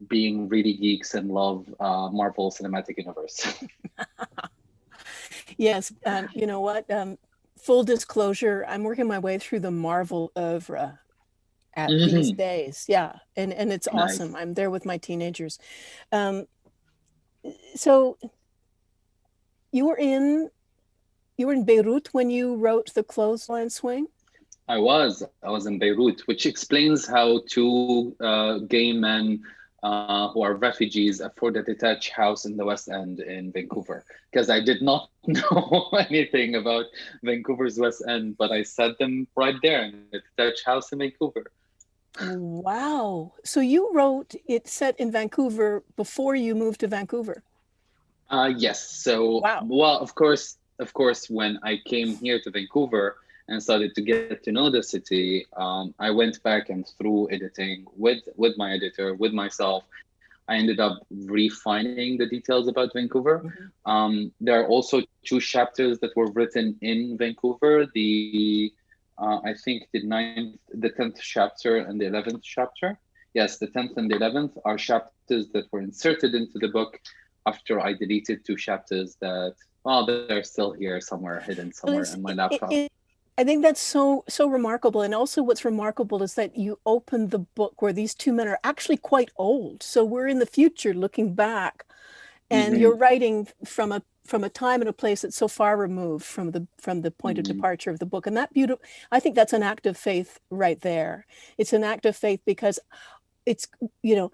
being really geeks and love Marvel Cinematic Universe. Yes, you know what? Full disclosure, I'm working my way through the Marvel oeuvre at these days. Yeah, and it's awesome. Nice. I'm there with my teenagers. Um, so you were in Beirut when you wrote the Clothesline Swing? I was in Beirut, which explains how two gay men who are refugees afford a detached house in the West End in Vancouver. Because I did not know anything about Vancouver's West End, but I set them right there in a detached house in Vancouver. Wow. So you wrote it set in Vancouver before you moved to Vancouver. Yes. So, Wow. well, of course, when I came here to Vancouver and started to get to know the city, I went back and through editing with my editor, with myself, I ended up refining the details about Vancouver. There are also two chapters that were written in Vancouver. I think the 10th chapter and the 11th chapter. Yes, the 10th and the 11th are chapters that were inserted into the book after I deleted two chapters that, well, they're still here somewhere, hidden somewhere in my laptop. I think that's so remarkable. And also what's remarkable is that you opened the book where these two men are actually quite old. So we're in the future looking back, and you're writing from a time and a place that's so far removed from the point of departure of the book. And I think that's an act of faith right there. It's an act of faith because it's, you know,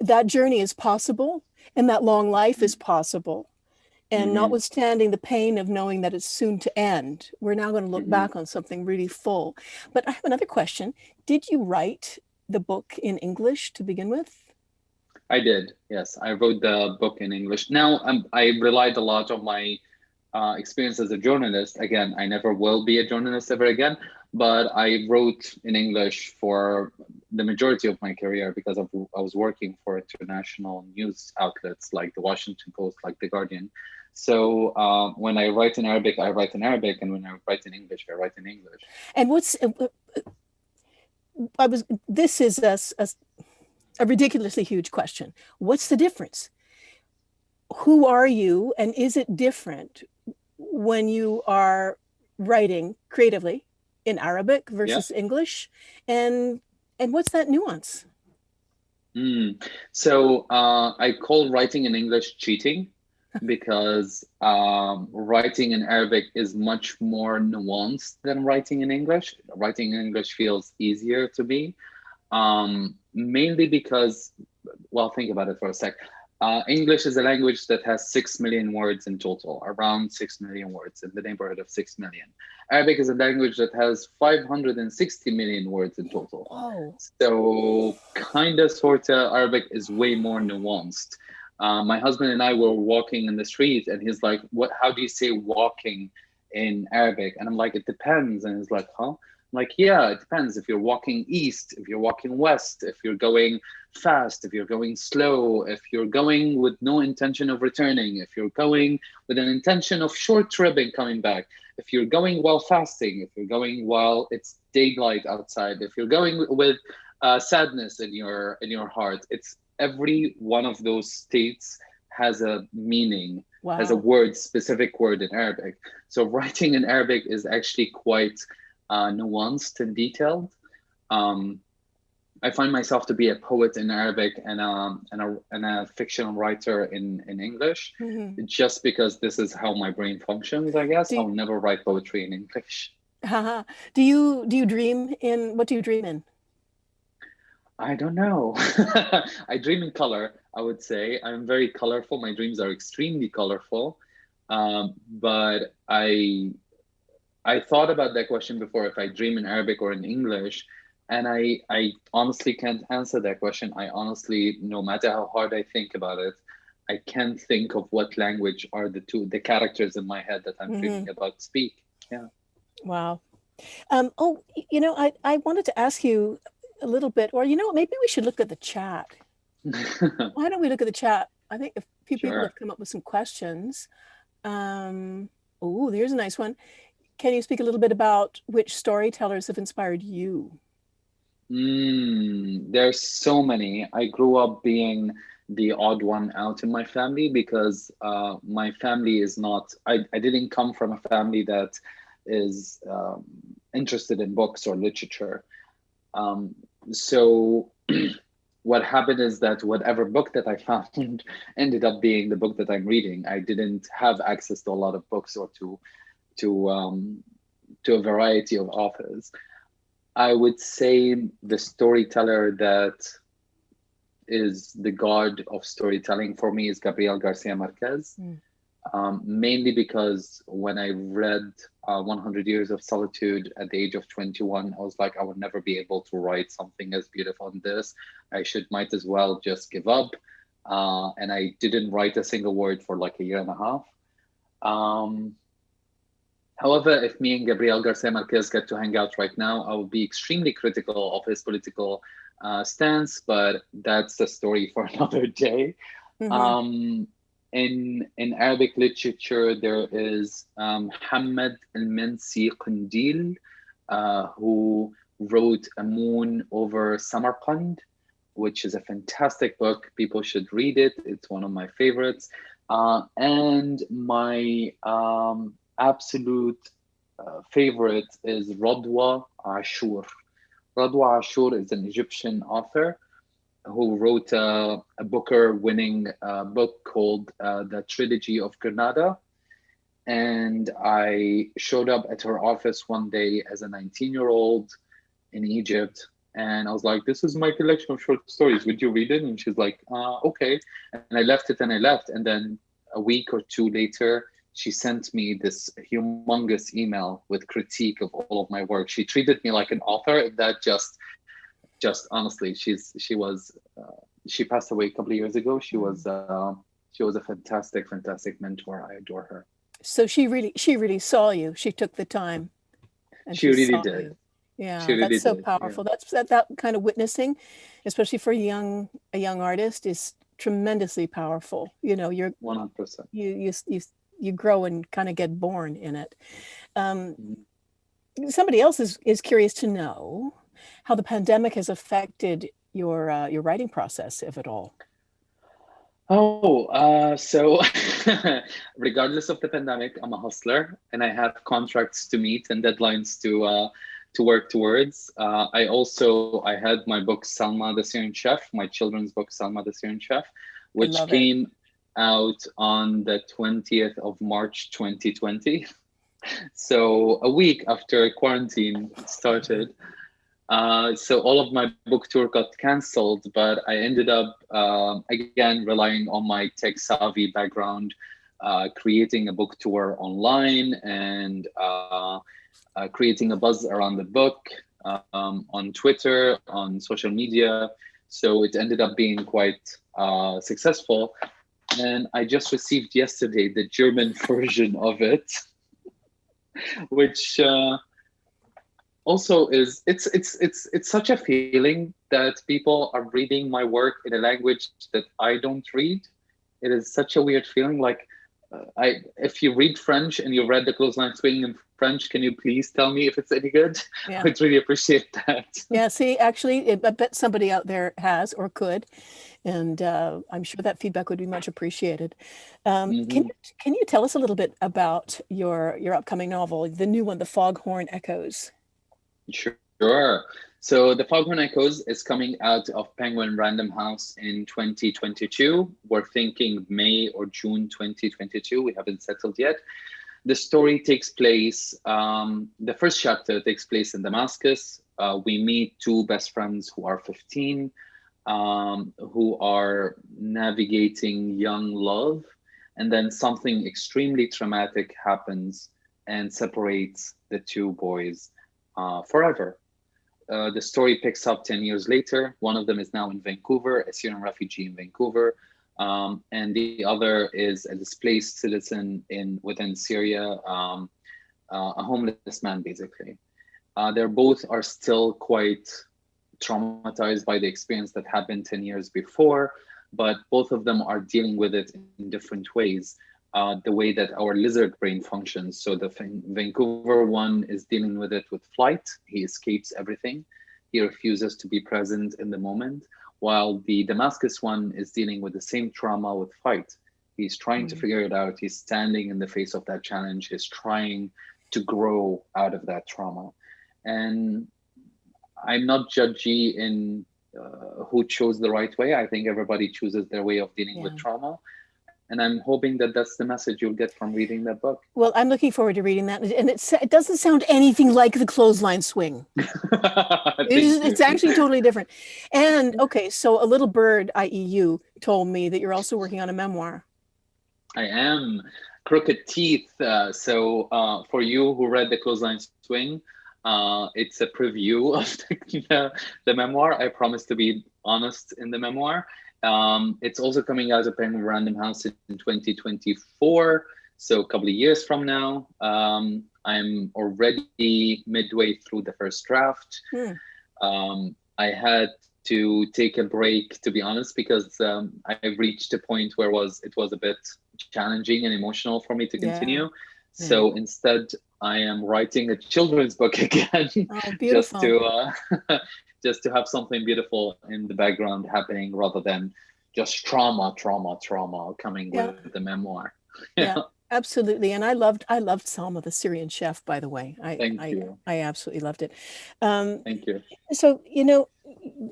that journey is possible and that long life is possible. And notwithstanding the pain of knowing that it's soon to end, we're now going to look back on something really full. But I have another question. Did you write the book in English to begin with? I did, yes. I wrote the book in English. Now, I relied a lot on my experience as a journalist. Again, I never will be a journalist ever again, but I wrote in English for the majority of my career because I was working for international news outlets like the Washington Post, like The Guardian. So when I write in Arabic, I write in Arabic, and when I write in English, I write in English. And this is a ridiculously huge question. What's the difference? Who are you, and is it different when you are writing creatively in Arabic versus English? And what's that nuance? So I call writing in English cheating because writing in Arabic is much more nuanced than writing in English. Writing in English feels easier to me, mainly because, well, think about it for a sec. English is a language that has 6 million words in total, around 6 million words, in the neighborhood of 6 million. Arabic is a language that has 560 million words in total. Oh. So kind of, sort of, Arabic is way more nuanced. My husband and I were walking in the street, and he's like, how do you say walking in Arabic? And I'm like, it depends. And he's like, huh? I'm like, yeah, it depends. If you're walking east, if you're walking west, if you're going fast, if you're going slow, if you're going with no intention of returning, if you're going with an intention of short trip and coming back, if you're going while fasting, if you're going while it's daylight outside, if you're going with sadness in your heart, it's every one of those states has a meaning, has a specific word in Arabic. So writing in Arabic is actually quite nuanced and detailed. I find myself to be a poet in Arabic and a fictional writer in English, just because this is how my brain functions, I guess. I'll never write poetry in English. Do you dream in, what do you dream in? I don't know. I dream in color, I would say. I'm very colorful. My dreams are extremely colorful. But I thought about that question before, if I dream in Arabic or in English. And I honestly can't answer that question. I honestly, no matter how hard I think about it, I can't think of what language are the characters in my head that I'm thinking about speak. Yeah. Wow. Oh, I wanted to ask you a little bit, or maybe we should look at the chat. Why don't we look at the chat? I think a few people Sure. have come up with some questions. Oh, here's a nice one. Can you speak a little bit about which storytellers have inspired you? There's so many. I grew up being the odd one out in my family because my family is not, I didn't come from a family that is interested in books or literature. So what happened is that whatever book that I found ended up being the book that I'm reading. I didn't have access to a lot of books or to a variety of authors. I would say the storyteller that is the god of storytelling for me is Gabriel Garcia Marquez. Mainly because when I read 100 Years of Solitude at the age of 21, I was like, I would never be able to write something as beautiful as this. Might as well just give up. And I didn't write a single word for like a year and a half. However, if me and Gabriel Garcia Marquez get to hang out right now, I will be extremely critical of his political stance, but that's a story for another day. In Arabic literature, there is Muhammad al-Mansi Qandil, who wrote A Moon Over Samarkand, which is a fantastic book. People should read it. It's one of my favorites. And my absolute favorite is Radwa Ashur. Radwa Ashur is an Egyptian author who wrote a Booker-winning book called The Trilogy of Granada. And I showed up at her office one day as a 19-year-old in Egypt. And I was like, this is my collection of short stories. Would you read it? And she's like, okay. And I left it and I left. And then a week or two later, she sent me this humongous email with critique of all of my work. She treated me like an author. That just honestly, she passed away a couple of years ago. She was a fantastic mentor. I adore her. So she really saw you. She took the time, and she really saw did. You. Yeah, she really that's so did. powerful. Yeah. That kind of witnessing, especially for a young artist, is tremendously powerful. You're 100%. You grow and kind of get born in it. Somebody else is curious to know how the pandemic has affected your writing process, if at all. So regardless of the pandemic, I'm a hustler and I have contracts to meet and deadlines to work towards. I had my book Salma the Syrian Chef, my children's book Salma the Syrian Chef, which came out on the 20th of March 2020. So a week after quarantine started. So all of my book tour got canceled, but I ended up, again, relying on my tech savvy background, creating a book tour online and creating a buzz around the book on Twitter, on social media. So it ended up being quite successful. And I just received yesterday the German version of it, which also it's such a feeling that people are reading my work in a language that I don't read. It is such a weird feeling. Like, if you read French and you read the Clothesline Swing in French, can you please tell me if it's any good? Yeah. I'd really appreciate that. Yeah, see, actually, I bet somebody out there has or could, and I'm sure that feedback would be much appreciated. Can you tell us a little bit about your upcoming novel, the new one, The Foghorn Echoes? Sure. So The Foghorn Echoes is coming out of Penguin Random House in 2022. We're thinking May or June 2022. We haven't settled yet. The story takes place, the first chapter takes place in Damascus. We meet two best friends who are 15, who are navigating young love. And then something extremely traumatic happens and separates the two boys forever. The story picks up 10 years later. One of them is now in Vancouver, a Syrian refugee in Vancouver. And the other is a displaced citizen within Syria, a homeless man, basically. They're both are still quite traumatized by the experience that happened 10 years before, but both of them are dealing with it in different ways. The way that our lizard brain functions. So the Vancouver one is dealing with it with flight. He escapes everything. He refuses to be present in the moment, while the Damascus one is dealing with the same trauma with fight. He's trying to figure it out. He's standing in the face of that challenge. He's trying to grow out of that trauma. And I'm not judgy in who chose the right way. I think everybody chooses their way of dealing with trauma. And I'm hoping that that's the message you'll get from reading that book. Well, I'm looking forward to reading that. And it doesn't sound anything like the Clothesline Swing. It's actually totally different. And okay, so a little bird, i.e. you, told me that you're also working on a memoir. I am. Crooked Teeth. So for you who read the Clothesline Swing, it's a preview of the memoir. I promise to be honest in the memoir. It's also coming out of Penguin Random House in 2024, so a couple of years from now. I'm already midway through the first draft. I had to take a break, to be honest, because I reached a point where it was a bit challenging and emotional for me to continue. So instead, I am writing a children's book again, just to have something beautiful in the background happening rather than just trauma coming with the memoir. Yeah, absolutely. And I loved Salma, the Syrian Chef, by the way. Thank you. I absolutely loved it. Thank you. So,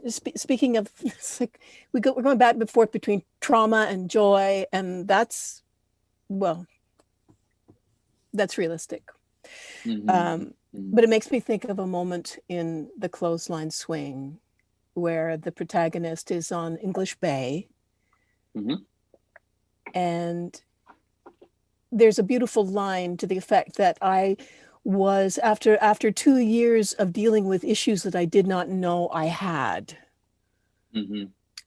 speaking of, it's like we're going back and forth between trauma and joy, and that's realistic. But it makes me think of a moment in the Clothesline Swing where the protagonist is on English Bay. And there's a beautiful line to the effect that I was, after 2 years of dealing with issues that I did not know I had.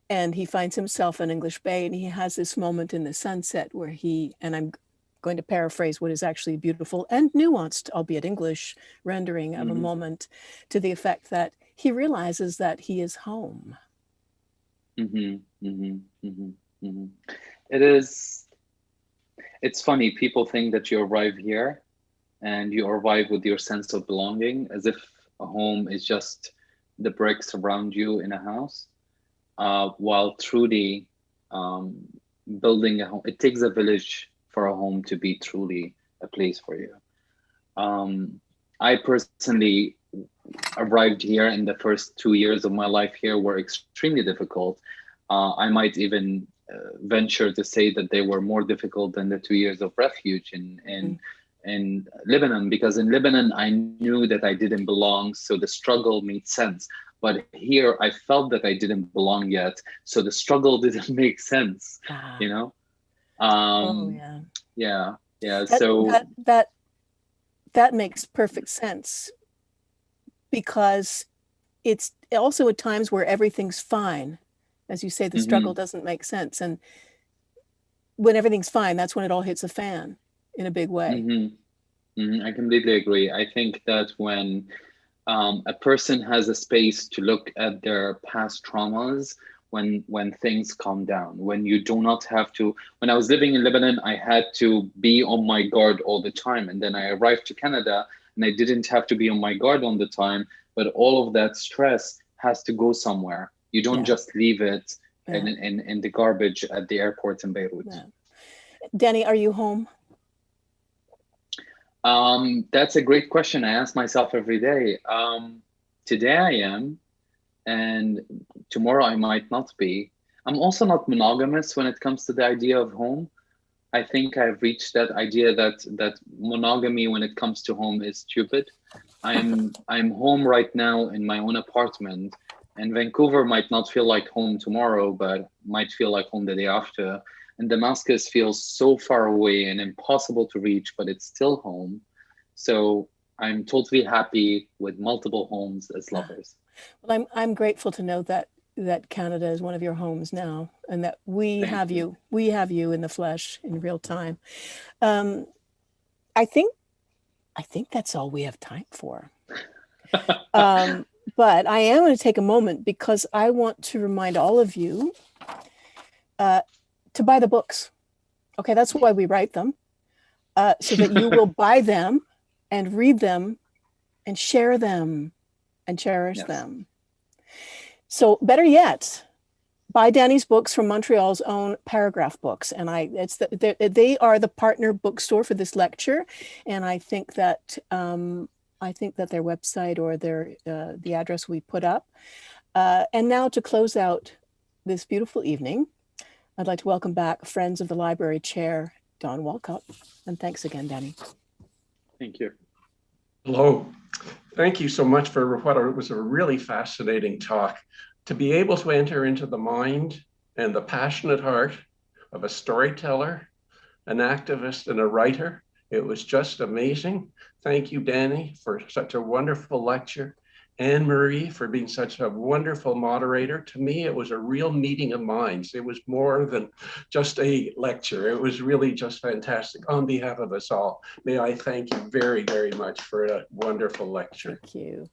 And he finds himself in English Bay, and he has this moment in the sunset where and I'm going to paraphrase what is actually a beautiful and nuanced, albeit English, rendering of a moment to the effect that he realizes that he is home. It's funny, people think that you arrive here and you arrive with your sense of belonging, as if a home is just the bricks around you in a house, while truly building a home, it takes a village for a home to be truly a place for you. I personally arrived here, in the first 2 years of my life here were extremely difficult. I might even venture to say that they were more difficult than the 2 years of refuge in Lebanon, because in Lebanon I knew that I didn't belong, so the struggle made sense. But here I felt that I didn't belong yet, so the struggle didn't make sense. That makes perfect sense, because it's also at times where everything's fine. As you say, the struggle doesn't make sense. And when everything's fine, that's when it all hits a fan in a big way. I completely agree. I think that when a person has a space to look at their past traumas, when things calm down, when you do not have to. When I was living in Lebanon, I had to be on my guard all the time. And then I arrived to Canada and I didn't have to be on my guard all the time, but all of that stress has to go somewhere. You don't just leave it in the garbage at the airport in Beirut. Danny, are you home? That's a great question. I ask myself every day. Today I am, and tomorrow I might not be. I'm also not monogamous when it comes to the idea of home. I think I've reached that idea that monogamy when it comes to home is stupid. I'm home right now in my own apartment, and Vancouver might not feel like home tomorrow, but might feel like home the day after. And Damascus feels so far away and impossible to reach, but it's still home. So I'm totally happy with multiple homes as lovers. Well, I'm grateful to know that Canada is one of your homes now, and that we have you in the flesh in real time. I think I think that's all we have time for. But I am going to take a moment because I want to remind all of you to buy the books. Okay, that's why we write them, so that you will buy them and read them and share them and cherish them. So better yet, buy Danny's books from Montreal's own Paragraph Books. And they are the partner bookstore for this lecture. And I think that their website or the address we put up. And now to close out this beautiful evening, I'd like to welcome back friends of the library chair, Don Walcott. And thanks again, Danny. Thank you. Hello. Thank you so much for what was a really fascinating talk. To be able to enter into the mind and the passionate heart of a storyteller, an activist, and a writer, it was just amazing. Thank you, Danny, for such a wonderful lecture. Anne-Marie for being such a wonderful moderator. To me, it was a real meeting of minds. It was more than just a lecture. It was really just fantastic. On behalf of us all, may I thank you very, very much for a wonderful lecture. Thank you.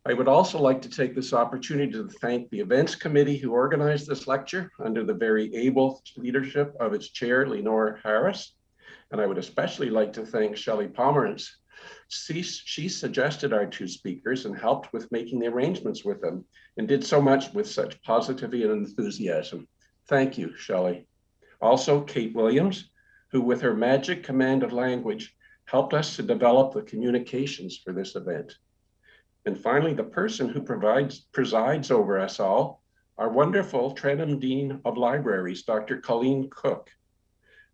I would also like to take this opportunity to thank the events committee who organized this lecture under the very able leadership of its chair, Lenore Harris. And I would especially like to thank Shelley Pomerantz. She suggested our two speakers and helped with making the arrangements with them and did so much with such positivity and enthusiasm. Thank you, Shelley. Also, Kate Williams, who with her magic command of language helped us to develop the communications for this event. And finally, the person who presides over us all, our wonderful Trenham Dean of Libraries, Dr. Colleen Cook.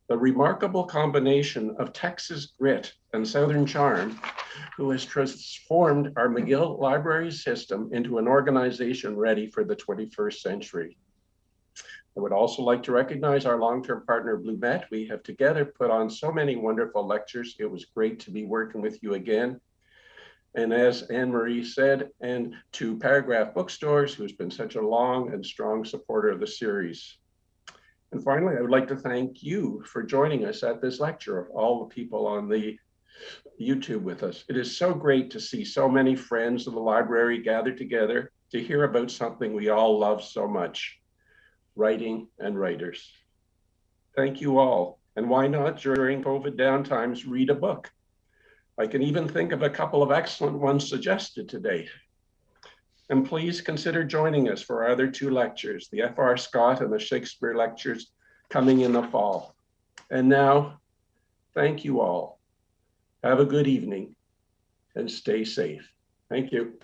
The remarkable combination of Texas grit and Southern charm, who has transformed our McGill Library system into an organization ready for the 21st century. I would also like to recognize our long-term partner, Blumet. We have together put on so many wonderful lectures. It was great to be working with you again. And as Anne-Marie said, and to Paragraph Bookstores, who's been such a long and strong supporter of the series. And finally, I would like to thank you for joining us at this lecture, of all the people on the YouTube with us. It is so great to see so many friends of the library gathered together to hear about something we all love so much, writing and writers. Thank you all. And why not, during COVID downtimes, read a book? I can even think of a couple of excellent ones suggested today. And please consider joining us for our other two lectures, the F.R. Scott and the Shakespeare lectures coming in the fall. And now, thank you all. Have a good evening and stay safe. Thank you.